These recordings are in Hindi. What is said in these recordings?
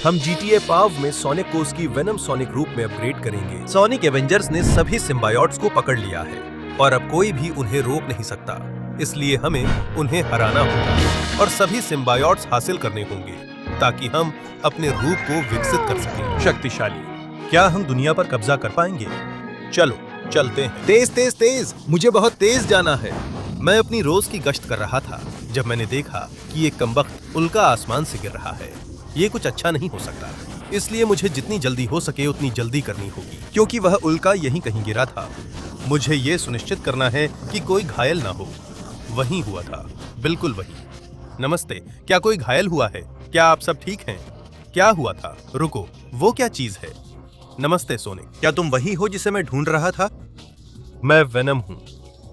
हम GTA 5 में सोनिक को उसकी वेनम सोनिक रूप में अपग्रेड करेंगे। सोनिक एवेंजर्स ने सभी सिम्बायोट्स को पकड़ लिया है और अब कोई भी उन्हें रोक नहीं सकता, इसलिए हमें उन्हें हराना होगा और सभी सिम्बायोट्स हासिल करने होंगे ताकि हम अपने रूप को विकसित कर सकें। शक्तिशाली, क्या हम दुनिया पर कब्जा कर पाएंगे? चलो चलते हैं। तेज तेज तेज, मुझे बहुत तेज जाना है। मैं अपनी रोज की गश्त कर रहा था जब मैंने देखा कि ये कमबख्त उल्का आसमान से गिर रहा है। ये कुछ अच्छा नहीं हो सकता, इसलिए मुझे जितनी जल्दी हो सके उतनी जल्दी करनी होगी, क्योंकि वह उल्का यहीं कहीं गिरा था। मुझे ये सुनिश्चित करना है कि कोई घायल ना हो। वहीं हुआ था, बिल्कुल वहीं। नमस्ते, क्या कोई घायल हुआ है? क्या आप सब ठीक हैं? क्या हुआ था? रुको, वो क्या चीज है? नमस्ते सोनिक, क्या तुम वही हो जिसे मैं ढूंढ रहा था? मैं वेनम हूँ,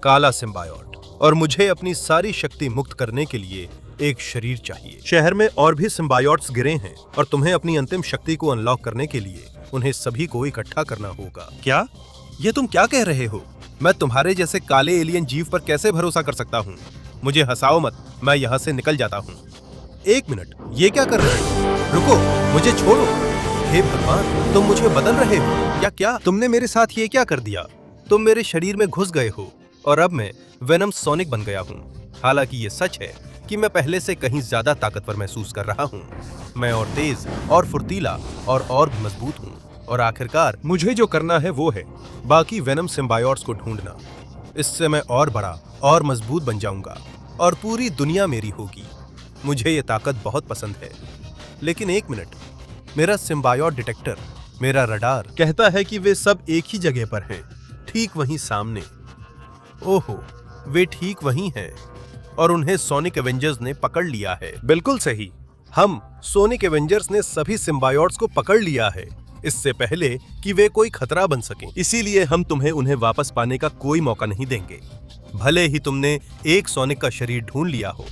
काला सिम्बायोट, और मुझे अपनी सारी शक्ति मुक्त करने के लिए एक शरीर चाहिए। शहर में और भी सिम्बायोट्स गिरे हैं और तुम्हें अपनी अंतिम शक्ति को अनलॉक करने के लिए उन्हें सभी को इकट्ठा करना होगा। क्या? ये तुम क्या कह रहे हो? मैं तुम्हारे जैसे काले एलियन जीव पर कैसे भरोसा कर सकता हूँ? मुझे हंसाओ मत, मैं यहाँ से निकल जाता हूँ। एक मिनट, ये क्या कर रहे हो? रुको, मुझे छोड़ो। हे भगवान, तुम मुझे बदल रहे हो या क्या? तुमने मेरे साथ ये क्या कर दिया? तुम मेरे शरीर में घुस गए हो और अब मैं वेनम सोनिक बन गया हूँ। हालांकि ये सच है कि मैं पहले से कहीं ज्यादा ताकतवर महसूस कर रहा हूँ। मैं और तेज और फुर्तीला और भी मजबूत हूँ। और आखिरकार मुझे जो करना है वो है बाकी वेनम सिम्बायोट्स को ढूंढना। इससे मैं और बड़ा और मजबूत बन जाऊंगा और पूरी दुनिया मेरी होगी। मुझे ये ताकत बहुत पसंद है। लेकिन एक मिनट, मेरा सिम्बायोट डिटेक्टर, मेरा रडार कहता है कि वे सब एक ही जगह पर हैं, ठीक वहीं सामने। ओहो, वे ठीक वहीं हैं और उन्हें सोनिक एवेंजर्स ने पकड़ लिया है। बिल्कुल सही, हम सोनिक एवेंजर्स ने सभी सिम्बायोट्स को पकड़ लिया है इससे पहले कि वे कोई खतरा बन सकें। इसीलिए हम तुम्हें उन्हें वापस पाने का कोई मौका नहीं देंगे। भले ही तुमने एक सोनिक का शरीर ढूंढ लिया हो,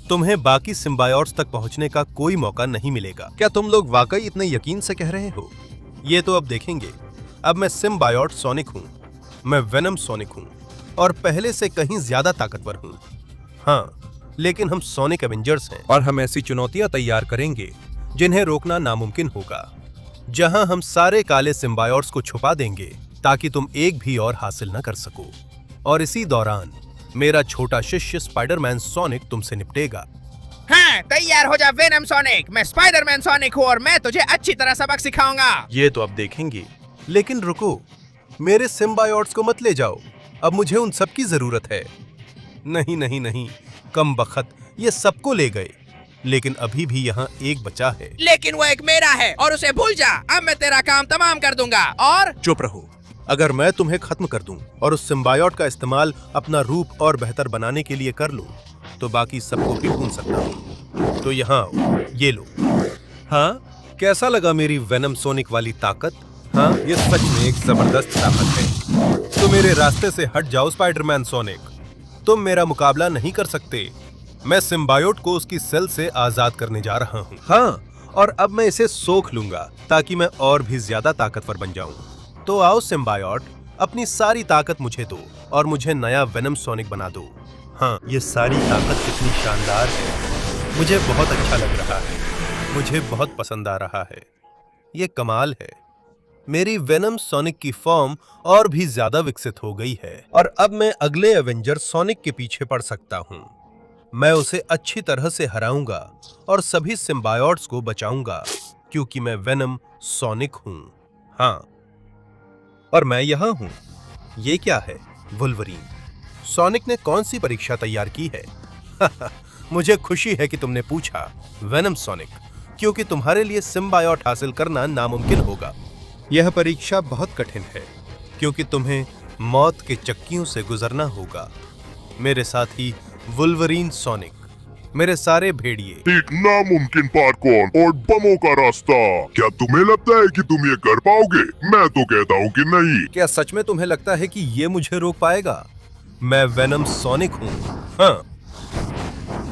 तुम्हें बाकी सिम्बायोट्स तक पहुंचने का कोई मौका नहीं मिलेगा। क्या तुम लोग वाकई इतने यकीन से कह रहे हो? ये तो अब देखेंगे। अब मैं सिम्बायोट सोनिक हूँ, मैं वेनम सोनिक हूँ और पहले से कहीं ज्यादा ताकतवर हूँ। हाँ, लेकिन हम सोनिक एवेंजर्स हैं और हम ऐसी चुनौतियां तैयार करेंगे जिन्हें रोकना नामुमकिन होगा, जहां हम सारे काले सिम्बायोट्स को छुपा देंगे ताकि तुम एक भी और हासिल न कर सको। और इसी दौरान मेरा छोटा शिष्य स्पाइडरमैन सोनिक तुमसे निपटेगा। हाँ, तैयार हो जा वेनम सोनिक। मैं स्पाइडरमैन सोनिक हूँ और मैं तुझे अच्छी तरह सबक सिखाऊंगा। ये तो अब देखेंगे। लेकिन रुको, मेरे सिम्बायोट्स को मत ले जाओ, अब मुझे उन सब की जरूरत है। नहीं नहीं नहीं, कम बखत, ये सबको ले गए, लेकिन अभी भी यहाँ एक बचा है। लेकिन वो एक मेरा है और उसे भूल जा। अब मैं तेरा काम तमाम कर दूंगा। और चुप रहो। अगर मैं तुम्हें खत्म कर दूं और उस सिम्बायोट का इस्तेमाल अपना रूप और बेहतर बनाने के लिए कर लूं, तो बाकी सबको भी ढूंढ सकता हूं। तो यहाँ आओ, ये लो। हाँ, कैसा लगा मेरी वेनम सोनिक वाली ताकत? हाँ, ये सच में एक जबरदस्त ताकत है। तो मेरे रास्ते से हट जाओ स्पाइडरमैन सोनिक, तुम मेरा मुकाबला नहीं कर सकते। मैं सिम्बायोट को उसकी सेल से आजाद करने जा रहा हूँ। हाँ, और अब मैं इसे सोख लूंगा ताकि मैं और भी ज्यादा ताकतवर बन जाऊं। तो आओ सिम्बायोट, अपनी सारी ताकत मुझे दो और मुझे नया वेनम सोनिक बना दो। हाँ, ये सारी ताकत कितनी शानदार है। मुझे बहुत अच्छा लग रहा है, मुझे बहुत पसंद आ रहा है। ये कमाल है। मेरी वेनम सोनिक की फॉर्म और भी ज्यादा विकसित हो गई है और अब मैं अगले एवेंजर सोनिक के पीछे पड़ सकता हूँ। मैं उसे अच्छी तरह से हराऊंगा और सभी सिम्बायोट्स को बचाऊंगा, क्योंकि मैं वेनम सोनिक हूँ। हाँ, और मैं यहाँ हूँ। ये क्या है? वुल्वरीन। सोनिक ने कौन सी परीक्षा तैयार की है? मुझे खुशी है कि तुमने पूछा, वेनम सोनिक, क्योंकि तुम्हारे लिए सिम्बायोट हासिल करना नामुमकिन होगा। यह परीक्षा बहुत कठिन है, क्योंकि तुम्हें मौत के चक्कियों से गुजरना होगा। मेरे साथ ही वुल्वरीन सोनिक, मेरे सारे भेड़िए। एक नामुमकिन पार्कोर और बमों का रास्ता। क्या तुम्हें लगता है कि तुम ये कर पाओगे? मैं तो कहता हूँ कि नहीं। क्या सच में तुम्हें लगता है कि ये मुझे रोक पाएगा? मैं वेनम सोनिक हूँ। हाँ,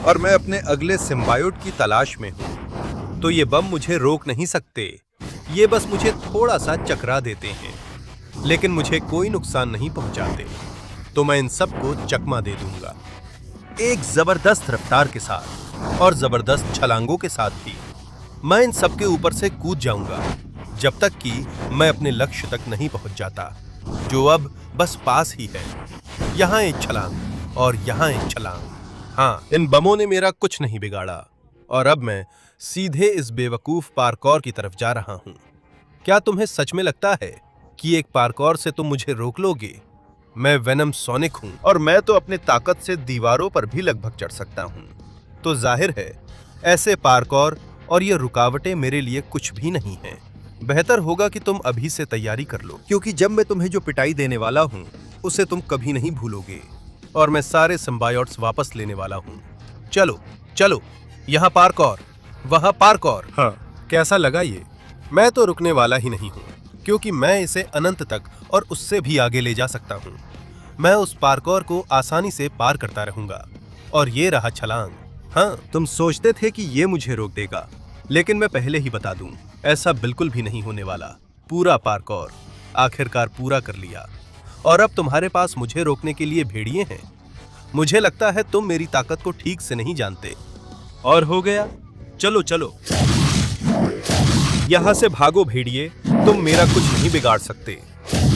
और मैं अपने अगले सिम्बायोट की तलाश में हूँ। तो ये बम मुझे रोक नहीं सकते। ये बस मुझे थोड़ा सा चकरा देते हैं, लेकिन मुझे कोई नुकसान नहीं पहुंचाते। तो मैं इन सबको चकमा दे दूंगा, एक जबरदस्त रफ्तार के साथ और जबरदस्त छलांगों के साथ भी। मैं इन सब के ऊपर से कूद जाऊंगा जब तक कि मैं अपने लक्ष्य तक नहीं पहुंच जाता, जो अब बस पास ही है। यहाँ एक छलांग और यहाँ एक छलांग। हाँ, इन बमों ने मेरा कुछ नहीं बिगाड़ा और अब मैं सीधे इस बेवकूफ पार्कौर की तरफ जा रहा हूँ। क्या तुम्हें सच में लगता है कि एक पार्कौर से तुम मुझे रोक लोगे? मैं वेनम सोनिक हूँ और मैं तो अपने ताकत से दीवारों पर भी लगभग चढ़ सकता हूँ। तो जाहिर है ऐसे पार्कौर और ये रुकावटें मेरे लिए कुछ भी नहीं हैं। बेहतर होगा कि तुम अभी से तैयारी कर लो, क्योंकि जब मैं तुम्हें जो पिटाई देने वाला हूँ उसे तुम कभी नहीं भूलोगे और मैं सारे सिम्बायोट्स वापस लेने वाला हूँ। चलो चलो, यहाँ पार्कौर, वहाँ पार्कौर। हाँ, कैसा लगा ये? मैं तो रुकने वाला ही नहीं हूँ, क्योंकि मैं इसे अनंत तक और उससे भी आगे ले जा सकता हूँ। मैं उस पार्कौर को आसानी से पार करता रहूंगा। और ये रहा छलांग। हाँ, तुम सोचते थे कि ये मुझे रोक देगा, लेकिन मैं पहले ही बता दूं, ऐसा बिल्कुल भी नहीं होने वाला। पूरा पार्कौर आखिरकार पूरा कर लिया और अब तुम्हारे पास मुझे रोकने के लिए भेड़िए हैं। मुझे लगता है तुम मेरी ताकत को ठीक से नहीं जानते। और हो गया, चलो चलो, यहां से भागो भेड़िए, तुम मेरा कुछ नहीं बिगाड़ सकते।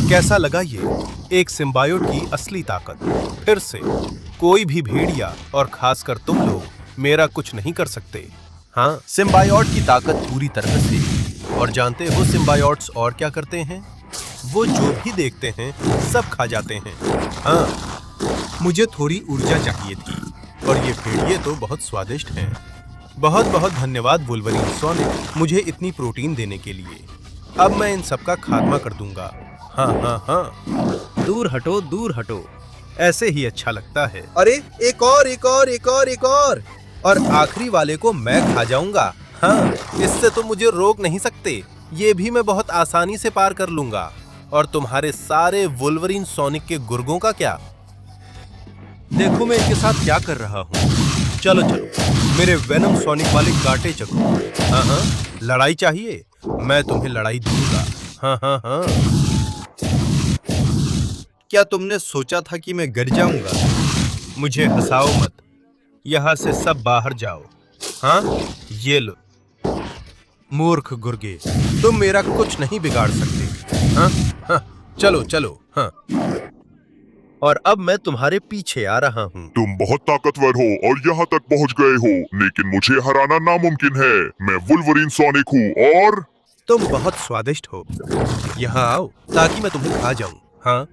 कैसा लगा ये? एक सिम्बायोट की असली ताकत। फिर से कोई भी भेड़िया और खासकर तुम लोग मेरा कुछ नहीं कर सकते। हाँ, सिम्बायोट की ताकत पूरी तरह से। और जानते हो सिम्बायोट्स और क्या करते हैं? वो जो भी देखते हैं सब खा जाते हैं। हाँ, मुझे थोड़ी ऊर्जा चाहिए थी और ये भेड़िए तो बहुत स्वादिष्ट हैं। बहुत बहुत धन्यवाद वुल्वरीन सोनिक, मुझे इतनी प्रोटीन देने के लिए। अब मैं इन सब का खात्मा कर दूंगा। हाँ हाँ हाँ, दूर हटो दूर हटो, ऐसे ही अच्छा लगता है। अरे एक और एक और एक और एक और आखिरी वाले को मैं खा जाऊंगा। हाँ, इससे तो मुझे रोक नहीं सकते। ये भी मैं बहुत आसानी से पार कर लूंगा। और तुम्हारे सारे वुल्वरीन सोनिक के गुर्गों का क्या? देखो मैं इनके साथ क्या कर रहा हूँ। चलो चलो, मेरे वेनम सोनिक वाले कांटे चको। हाँ हाँ, लड़ाई चाहिए, मैं तुम्हें लड़ाई दूंगा। हाँ हाँ हाँ। क्या तुमने सोचा था कि मैं गिर जाऊंगा? मुझे हंसाओ मत, यहाँ से सब बाहर जाओ। हाँ, ये लो। मूर्ख गुर्गे, तुम मेरा कुछ नहीं बिगाड़ सकते। हाँ हाँ, चलो चलो। हाँ, और अब मैं तुम्हारे पीछे आ रहा हूँ। तुम बहुत ताकतवर हो और यहाँ तक पहुँच गए हो, लेकिन मुझे हराना नामुमकिन है। मैं वुल्वरीन सोनिक हूँ और तुम बहुत स्वादिष्ट हो। यहाँ आओ ताकि मैं तुम्हें खा जाऊं। हाँ,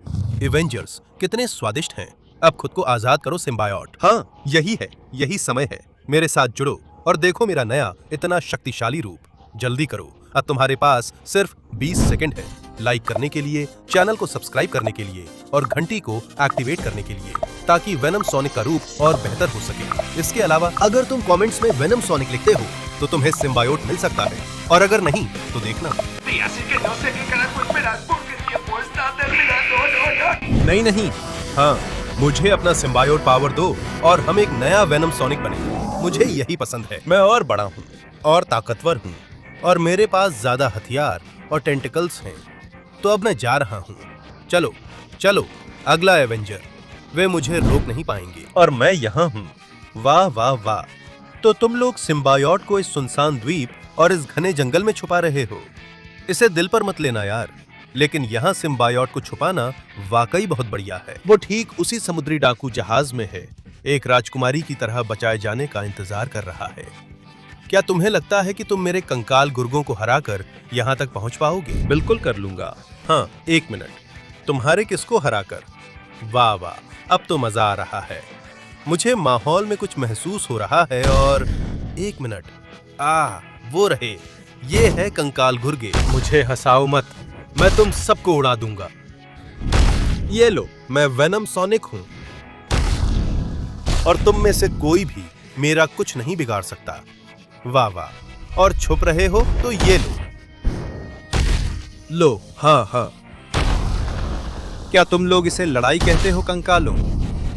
एवेंजर्स कितने स्वादिष्ट हैं। अब खुद को आजाद करो सिम्बायोट। हाँ, यही है, यही समय है। मेरे साथ जुड़ो और देखो मेरा नया इतना शक्तिशाली रूप। जल्दी करो, अब तुम्हारे पास सिर्फ 20 सेकंड है। लाइक करने के लिए, चैनल को सब्सक्राइब करने के लिए और घंटी को एक्टिवेट करने के लिए, ताकि वेनम सोनिक का रूप और बेहतर हो सके। इसके अलावा अगर तुम कमेंट्स में वेनम सोनिक लिखते हो तो तुम्हें सिम्बायोट मिल सकता है, और अगर नहीं तो देखना। नहीं नहीं, हाँ, मुझे अपना सिम्बायोट पावर दो और हम एक नया वेनम सोनिक बने। मुझे यही पसंद है। मैं और बड़ा हूँ और ताकतवर हूँ और मेरे पास ज्यादा हथियार और टेंटिकल्स हैं। तो अब मैं जा रहा हूँ। चलो चलो, अगला एवेंजर, वे मुझे रोक नहीं पाएंगे और मैं यहाँ हूँ। वाह वाह वाह। तो तुम लोग सिम्बायोट को इस सुनसान द्वीप और इस घने जंगल में छुपा रहे हो। इसे दिल पर मत लेना यार, लेकिन यहाँ सिम्बायोट को छुपाना वाकई बहुत बढ़िया है। वो ठीक उसी समुद्री डाकू जहाज में है, एक राजकुमारी की तरह बचाए जाने का इंतजार कर रहा है। क्या तुम्हें लगता है कि तुम मेरे कंकाल गुर्गों को हराकर यहाँ तक पहुँच पाओगे? बिल्कुल कर लूंगा। हाँ, एक मिनट, तुम्हारे किसको हराकर? वाह वाह, अब तो मजा आ रहा है। मुझे माहौल में कुछ महसूस हो रहा है। और एक मिनट, वो रहे, ये है कंकाल गुर्गे। मुझे हंसाओ मत, मैं तुम सबको उड़ा दूंगा। ये लो, मैं वेनम सोनिक हूं और तुम में से कोई भी मेरा कुछ नहीं बिगाड़ सकता। वाह वाह। और छुप रहे हो तो ये लो। हाँ हाँ, क्या तुम लोग इसे लड़ाई कहते हो कंकालों?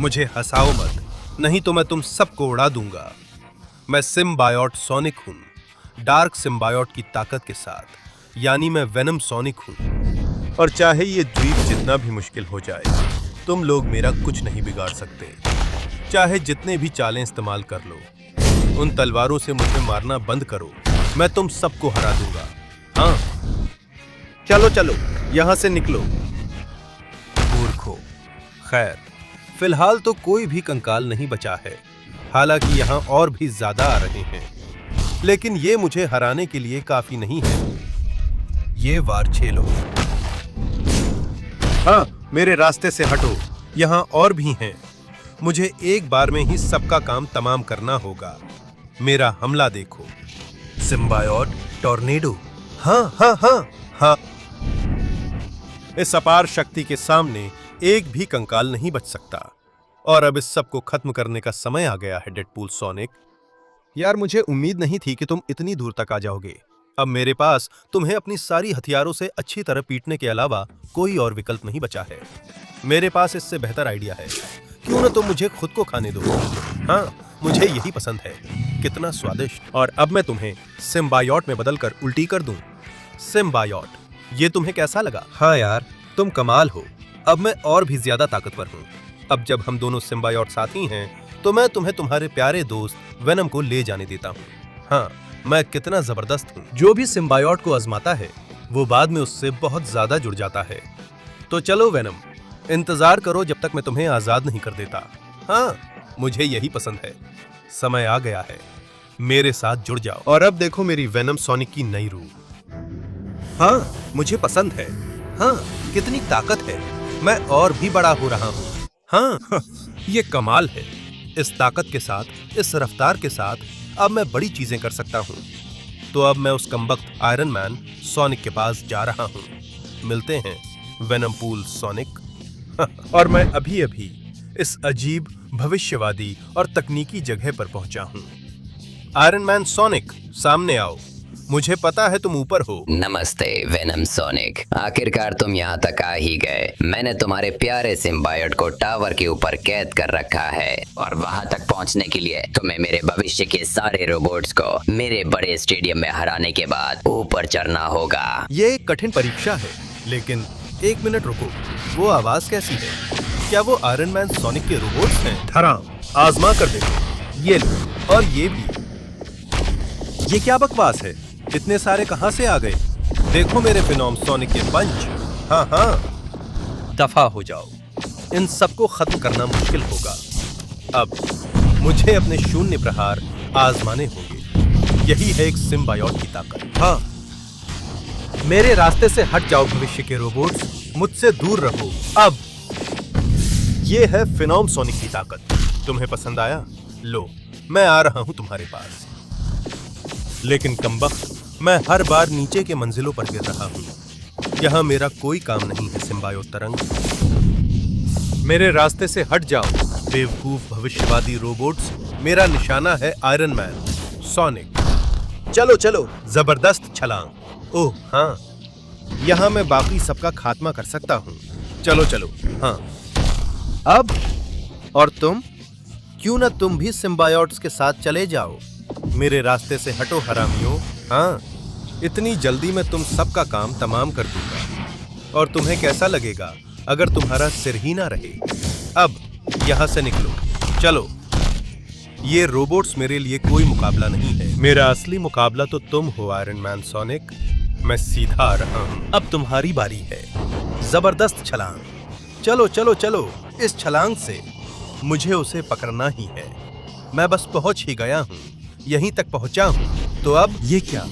मुझे हंसाओ मत, नहीं तो मैं तुम सबको उड़ा दूंगा। मैं सिम्बायोट सोनिक हूं, डार्क सिम्बायोट की ताकत के साथ, यानी मैं वेनम सोनिक हूं। और चाहे ये द्वीप जितना भी मुश्किल हो जाए, तुम लोग मेरा कुछ नहीं बिगाड़ सकते। चाहे जितने भी चालें इस्तेमाल कर लो, उन तलवारों से मुझे मारना बंद करो मैं तुम सबको हरा दूंगा। हाँ, चलो चलो यहां से निकलो मूर्खों। खैर, फिलहाल तो कोई भी कंकाल नहीं बचा है, हालांकि यहां और भी ज्यादा आ रहे हैं, लेकिन ये मुझे हराने के लिए काफी नहीं है। ये वार झेलो। हाँ, मेरे रास्ते से हटो, यहां और भी हैं। मुझे एक बार में ही सबका काम तमाम करना होगा। मेरा हमला देखो, सिम्बायोट टॉर्नेडो। हाँ हाँ हाँ हाँ। इस अपार शक्ति के सामने एक भी कंकाल नहीं बच सकता, और अब इस सब को खत्म करने का समय आ गया है डेडपूल सोनिक। यार, मुझे उम्मीद नहीं थी कि तुम इतनी दूर तक आ जाओगे। अब मेरे पास तुम्हें अपनी सारी हथियारों से अच्छी तरह पीटने के अलावा कोई और विकल्प नहीं बचा है। मेरे पास इससे बेहतर आइडिया है, क्यों ना तुम मुझे खुद को खाने दो। हाँ, मुझे यही पसंद है। कितना स्वादिष्ट। और अब मैं तुम्हें सिम्बायोट में बदलकर उल्टी कर दूं। सिम्बायोट, ये तुम्हें कैसा लगा? हाँ यार, तुम कमाल हो। अब मैं और भी ज्यादा ताकतवर हूँ। अब जब हम दोनों सिम्बायोट साथी हैं, तो मैं तुम्हें तुम्हारे प्यारे दोस्त वेनम को ले जाने देता हूँ। हाँ, मैं कितना जबरदस्त हूँ। जो भी सिम्बायोट को आजमाता है, वो बाद में उससे बहुत ज्यादा जुड़ जाता है। तो चलो वेनम, इंतजार करो जब तक मैं तुम्हें आजाद नहीं कर देता। हाँ, मुझे यही पसंद है। समय आ गया है, मेरे साथ जुड़ जाओ। और अब देखो मेरी वेनम सोनिक की नई रूह। हाँ, मुझे पसंद है। हाँ, कितनी ताकत है। मैं और भी बड़ा हो रहा हूँ। हाँ, ये कमाल है। इस ताकत के साथ, इस रफ्तार के साथ अब मैं बड़ी चीजें कर सकता हूँ। तो अब मैं उस कमबख्त आयरन मैन सोनिक के पास जा रहा हूँ। मिलते हैं वेनमपूल सोनिक। और मैं अभी अभी इस अजीब, भविष्यवादी और तकनीकी जगह पर पहुंचा हूँ। आयरन मैन सोनिक, सामने आओ। मुझे पता है तुम ऊपर हो। नमस्ते वेनम सोनिक, आखिरकार तुम यहाँ तक आ ही गए। मैंने तुम्हारे प्यारे सिम्बायोट को टावर के ऊपर कैद कर रखा है, और वहाँ तक पहुँचने के लिए तुम्हें मेरे भविष्य के सारे रोबोट्स को मेरे बड़े स्टेडियम में हराने के बाद ऊपर चढ़ना होगा। ये एक कठिन परीक्षा है, लेकिन एक मिनट रुको, वो आवाज कैसी है? क्या वो आयरन मैन सोनिक के रोबोट्स हैं? हराम, आजमा कर देखो। ये लो, और ये भी। ये क्या बकवास है? इतने सारे कहां से आ गए? देखो मेरे फिनोम सोनिक के पंच। हाँ हाँ, दफा हो जाओ। इन सबको खत्म करना मुश्किल होगा। अब मुझे अपने शून्य प्रहार आजमाने होंगे। यही है एक सिम्बायोट की ताकत। हाँ, मेरे रास्ते से हट जाओ भविष्य के रोबोट्स, मुझसे दूर रहो। अब ये है फिनोम सोनिक की ताकत। तुम्हें पसंद आया? लो, मैं आ रहा हूं तुम्हारे पास। लेकिन कमबख्त, मैं हर बार नीचे के मंजिलों पर गिर रहा हूं। यहां मेरा कोई काम नहीं है सिम्बायोट तरंग। मेरे रास्ते से हट जाओ बेवकूफ भविष्यवादी रोबोट्स। मेरा निशाना है आयरन मैन सोनिक। चलो चलो, जबरदस्त छलांग। ओह हाँ, यहां मैं बाकी सबका खात्मा कर सकता हूं। चलो चलो। हाँ, अब और तुम, क्यों ना तुम भी सिम्बायोट्स के साथ चले जाओ। मेरे रास्ते से हटो हरामियों। हाँ, इतनी जल्दी मैं तुम सबका काम तमाम कर दूंगा। और तुम्हें कैसा लगेगा अगर तुम्हारा सिर ही ना रहे? अब यहां से निकलो, चलो। ये रोबोट्स मेरे लिए कोई मुकाबला नहीं है। मेरा असली मुकाबला तो तुम हो आयरन मैन सोनिक। मैं सीधा आ रहा हूं। अब तुम्हारी बारी है। जबरदस्त छलांग। चलो चलो चलो, इस छलांग से मुझे उसे पकड़ना ही है। मैं बस पहुंच ही गया हूं, यहीं तक पहुंचा हूं। तो अब ये क्या?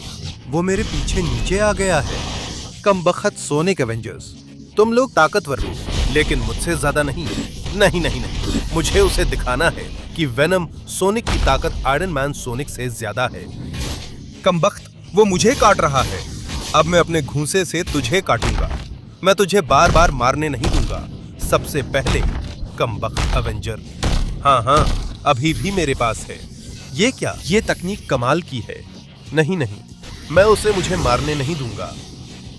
वो मेरे पीछे नीचे आ गया है। कमबख्त सोनिक एवेंजर्स, तुम लोग ताकतवर हो, लेकिन मुझसे ज्यादा नहीं। नहीं नहीं नहीं, मुझे उसे दिखाना है कि वेनम सोनिक की ताकत आयरन मैन सोनिक से ज्यादा है। कमबख्त, वो मुझे काट रहा है। अब मैं अपने घूंसे से तुझे काटूंगा। मैं तुझे बार बार मारने नहीं दूंगा। सबसे पहले कमबख्त एवेंजर। हाँ हाँ, अभी भी मेरे पास है। ये क्या? ये तकनीक कमाल की है। नहीं नहीं, मैं उसे मुझे मारने नहीं दूंगा।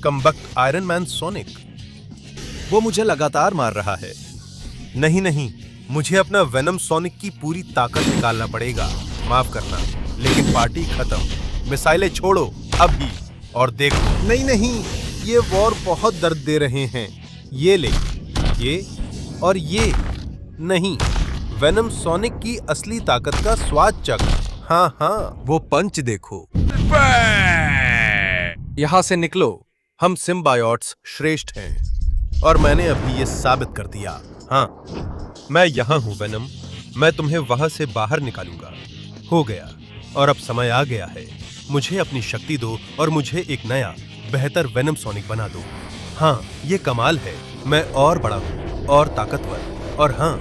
कमबख्त आयरन मैन सोनिक, वो मुझे लगातार मार रहा है। नहीं नहीं, मुझे अपना वेनम सोनिक की पूरी ताकत निकालना पड़ेगा। माफ करना, लेकिन पार्टी खत्म। मिसाइलें छोड़ो अभी और देखो। नहीं नहीं, ये वॉर बहुत दर्द दे रहे हैं। ये ले, ये और ये। नहीं, वेनम सोनिक की असली ताकत का स्वाद चख। हाँ हाँ, वो पंच देखो। यहाँ से निकलो, हम सिम्बायोट्स श्रेष्ठ हैं और मैंने अभी ये साबित कर दिया। हाँ, मैं यहाँ हूँ वेनम, मैं तुम्हें वहां से बाहर निकालूंगा। हो गया, और अब समय आ गया है। मुझे अपनी शक्ति दो और मुझे एक नया बेहतर वेनम सोनिक बना दो। हाँ, ये कमाल है, मैं और बड़ा हूँ और ताकतवर, और हाँ,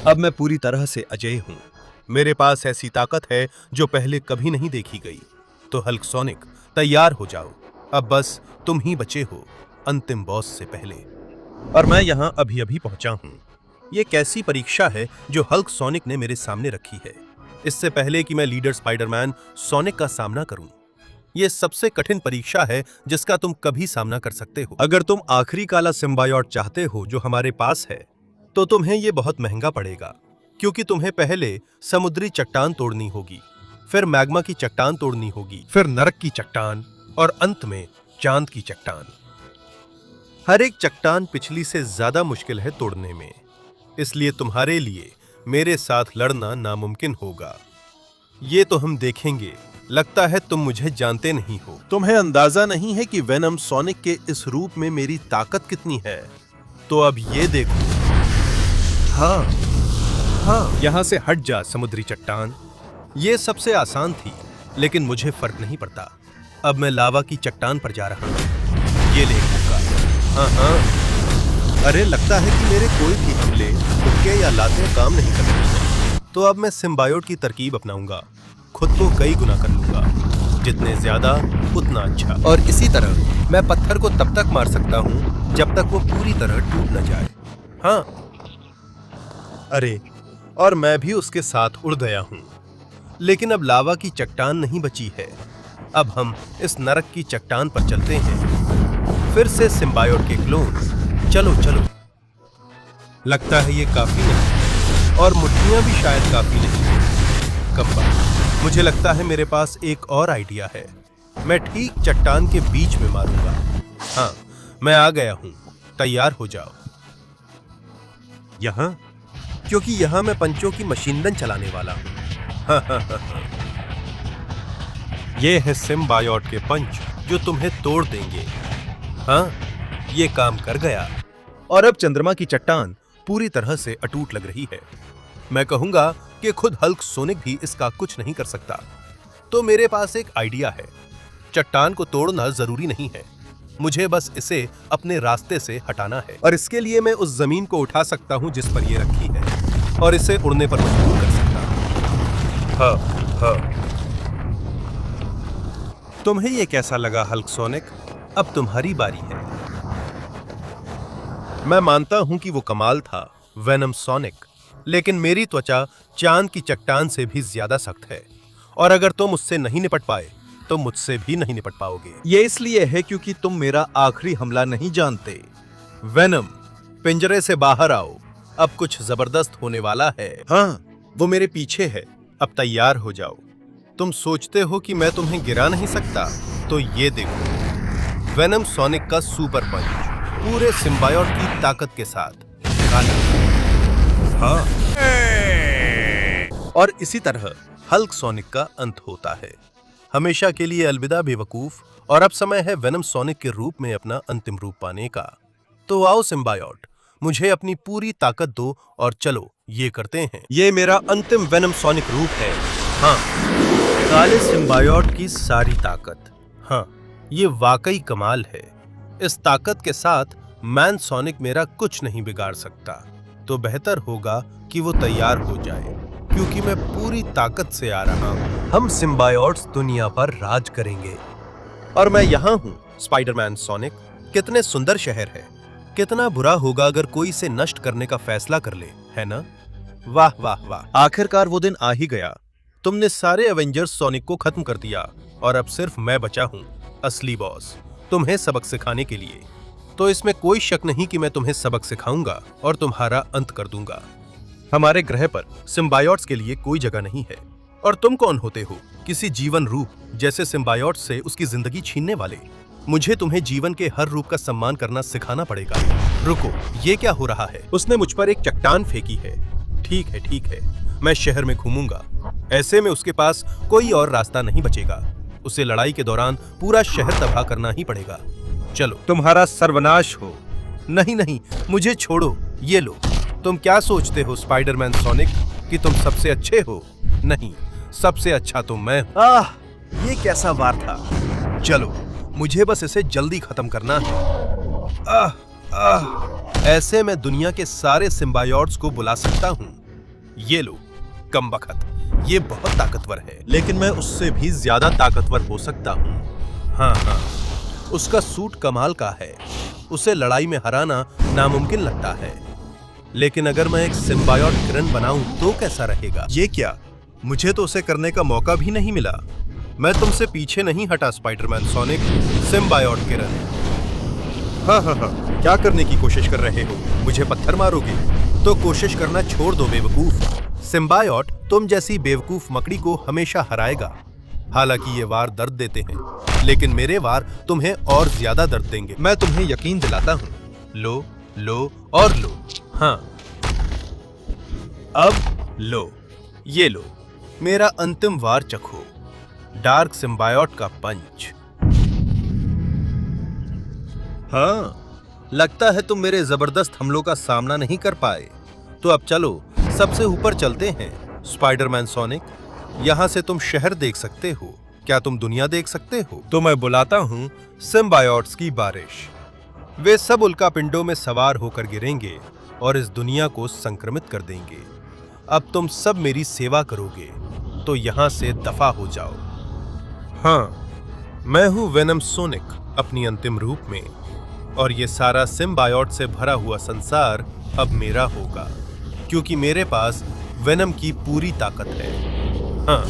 अब मैं पूरी तरह से अजेय हूँ। मेरे पास ऐसी ताकत है जो पहले कभी नहीं देखी गई। तो हल्क सोनिक, तैयार हो जाओ, अब बस तुम ही बचे हो अंतिम बॉस से पहले। और मैं यहाँ अभी अभी पहुंचा हूँ। ये कैसी परीक्षा है जो हल्क सोनिक ने मेरे सामने रखी है, इससे पहले कि मैं लीडर स्पाइडरमैन सोनिक का सामना करूं। ये सबसे कठिन परीक्षा है जिसका तुम कभी सामना कर सकते हो। अगर तुम आखिरी काला सिम्बायोट चाहते हो जो हमारे पास है, तो तुम्हें ये बहुत महंगा पड़ेगा, क्योंकि तुम्हें पहले समुद्री चट्टान तोड़नी होगी, फिर मैग्मा की चट्टान तोड़नी होगी, फिर नरक की चट्टान, और अंत में चांद की चट्टान। हर एक चट्टान पिछली से ज्यादा मुश्किल है तोड़ने में, इसलिए तुम्हारे लिए मेरे साथ लड़ना नामुमकिन होगा। ये तो हम देखेंगे। लगता है तुम मुझे जानते नहीं हो। तुम्हें अंदाजा नहीं है कि वेनम सोनिक के इस रूप में मेरी ताकत कितनी है। तो अब ये देखो। हाँ हाँ, यहाँ से हट जा समुद्री चट्टान। ये सबसे आसान थी, लेकिन मुझे फर्क नहीं पड़ता। अब मैं लावा की चट्टान पर जा रहा हूँ। ये ले लूंगा। हाँ हाँ, अरे लगता है कि मेरे कोई भी हमले, तुक्के या लातें काम नहीं कर रही हैं। तो अब मैं सिम्बायोट की तरकीब अपनाऊंगा, खुद को कई गुना कर लूंगा, जितने ज्यादा उतना अच्छा। और इसी तरह मैं पत्थर को तब तक मार सकता हूँ जब तक वो पूरी तरह टूट न जाए। हाँ, अरे, और मैं भी उसके साथ उड़ गया हूँ। लेकिन अब लावा की चट्टान नहीं बची है। अब हम इस नरक की चट्टान पर चलते हैं, फिर से सिम्बायोट के क्लोन्स। चलो चलो। लगता है ये काफी नहीं, और मुट्ठियां भी शायद काफी नहीं। कब्बा, मुझे लगता है मेरे पास एक और आइडिया है। मैं ठीक चट्टान के बीच में मारूंगा। हाँ, मैं आ गया हूं, तैयार हो जाओ। यहां, क्योंकि यहां मैं पंचों की मशीन गन चलाने वाला हूं। ये है सिम्बायोट के पंच जो तुम्हें तोड़ देंगे। हाँ, ये काम कर गया। और अब चंद्रमा की चट्टान पूरी तरह से अटूट लग रही है। मैं कहूंगा कि खुद हल्क सोनिक भी इसका कुछ नहीं कर सकता। तो मेरे पास एक आइडिया है। चट्टान को तोड़ना जरूरी नहीं है, मुझे बस इसे अपने रास्ते से हटाना है। और इसके लिए मैं उस जमीन को उठा सकता हूं जिस पर यह रखी है, और इसे उड़ने पर मजबूर कर सकता हूं। हाँ हाँ, तुम्हें यह कैसा लगा हल्क सोनिक? अब तुम्हारी बारी है। मैं मानता हूं कि वो कमाल था वेनम सोनिक, लेकिन मेरी त्वचा चांद की चट्टान से भी ज्यादा सख्त है, और अगर तुम उससे नहीं निपट पाए तो मुझसे भी नहीं निपट पाओगे। ये इसलिए है क्योंकि तुम मेरा आखिरी हमला नहीं जानते। वेनम, पिंजरे से बाहर आओ, अब कुछ जबरदस्त होने वाला है। हाँ, वो मेरे पीछे है, अब तैयार हो जाओ। तुम सोचते हो कि मैं तुम्हें गिरा नहीं सकता? तो ये देखो, वेनम सोनिक का सुपर पंच, पूरे सिम्बायोट की ताकत के साथ। हाँ, और इसी तरह हल्क सोनिक का अंत होता है। हमेशा के लिए अलविदा बेवकूफ। और अब समय है वेनम सोनिक के रूप में अपना अंतिम रूप पाने का। तो आओ सिम्बायोट, मुझे अपनी पूरी ताकत दो और चलो ये करते हैं। ये मेरा अंतिम वेनम सोनिक रूप है। हाँ, काले सिम्बायोट की सारी ताकत। हाँ, ये वाकई कमाल है। इस ताकत के साथ मैन सोनिक मेरा कुछ नहीं बिगाड़ सकता। तो बेहतर होगा कि वो तैयार हो जाए, क्योंकि मैं पूरी ताकत से आ रहा हूं। हम सिम्बायोट्स दुनिया पर राज करेंगे। और मैं यहाँ हूँ, स्पाइडरमैन सोनिक। कितने सुंदर शहर है। कितना बुरा होगा अगर कोई इसे नष्ट करने का फैसला कर ले, है ना? वाह वाह वाह, आखिरकार वो दिन आ ही गया। तुमने सारे एवेंजर्स सोनिक को खत्म कर दिया, और अब सिर्फ मैं बचा हूँ, असली बॉस, तुम्हें सबक सिखाने के लिए। तो इसमें कोई शक नहीं कि मैं तुम्हें सबक सिखाऊंगा और तुम्हारा अंत कर दूंगा। हमारे ग्रह पर सिम्बायोट्स के लिए कोई जगह नहीं है। और तुम कौन होते हो? किसी जीवन रूप जैसे सिम्बायोट्स से उसकी जिंदगी छीनने वाले। मुझे तुम्हें जीवन के हर रूप का सम्मान करना सिखाना पड़ेगा। रुको, ये क्या हो रहा है? उसने मुझ पर एक चट्टान फेंकी है। ठीक है, मैं शहर में घूमूंगा। ऐसे में उसके पास कोई और रास्ता नहीं बचेगा। उसे लड़ाई के दौरान पूरा शहर तबाह करना ही पड़ेगा। चलो, तुम्हारा सर्वनाश हो। नहीं नहीं, मुझे छोड़ो, ये लो। तुम क्या सोचते हो स्पाइडरमैन सोनिक कि तुम सबसे अच्छे हो? नहीं, सबसे अच्छा तो मैं। ये कैसा वार था। चलो, मुझे बस इसे जल्दी खत्म करना है। ऐसे मैं दुनिया के सारे सिम्बायोट्स को बुला सकता हूँ। ये लो, कमबख्त, ये बहुत ताकतवर है, लेकिन मैं उससे भी ज्यादा ताकतवर हो सकता हूँ। हाँ, उसका सूट कमाल का है। उसे लड़ाई में हराना नामुमकिन लगता है। लेकिन अगर मैं एक सिम्बायोट किरण बनाऊं तो कैसा रहेगा? ये क्या? मुझे तो उसे करने का मौका भी नहीं मिला। मैं तुमसे पीछे नहीं हटा स्पाइडरमैन सोनिक। सिम्बायोट किरण। हाँ, क्या करने की कोशिश कर रहे हो? मुझे पत्थर मारोगे? तो कोशिश करना छोड़ दो बेवकूफ। सिम्बायोट तुम जैसी बेवकूफ मकड़ी को हमेशा हराएगा। हालांकि ये वार दर्द देते हैं, लेकिन मेरे वार तुम्हें और ज्यादा दर्द देंगे। मैं तुम्हें यकीन दिलाता हूँ। लो, लो और लो। हाँ, अब लो, ये लो, मेरा अंतिम वार चखो। डार्क सिम्बायोट का पंच। हाँ, लगता है तुम मेरे जबरदस्त हमलों का सामना नहीं कर पाए। तो अब चलो, सबसे ऊपर चलते हैं। स्पाइडरमैन सोनिक, यहाँ से तुम शहर देख सकते हो। क्या तुम दुनिया देख सकते हो? तो मैं बुलाता हूँ सिम्बायोट्स की बारिश। वे सब उल्कापिंडों में सवार होकर गिरेंगे और इस दुनिया को संक्रमित कर देंगे। अब तुम सब मेरी सेवा करोगे, तो यहाँ से दफा हो जाओ। हाँ, मैं हूँ वेनम सोनिक अपनी अंतिम रूप में, और ये सारा सिम्बायोट से भरा हुआ संसार अब मेरा होगा, क्योंकि मेरे पास वेनम की पूरी ताकत है। हाँ।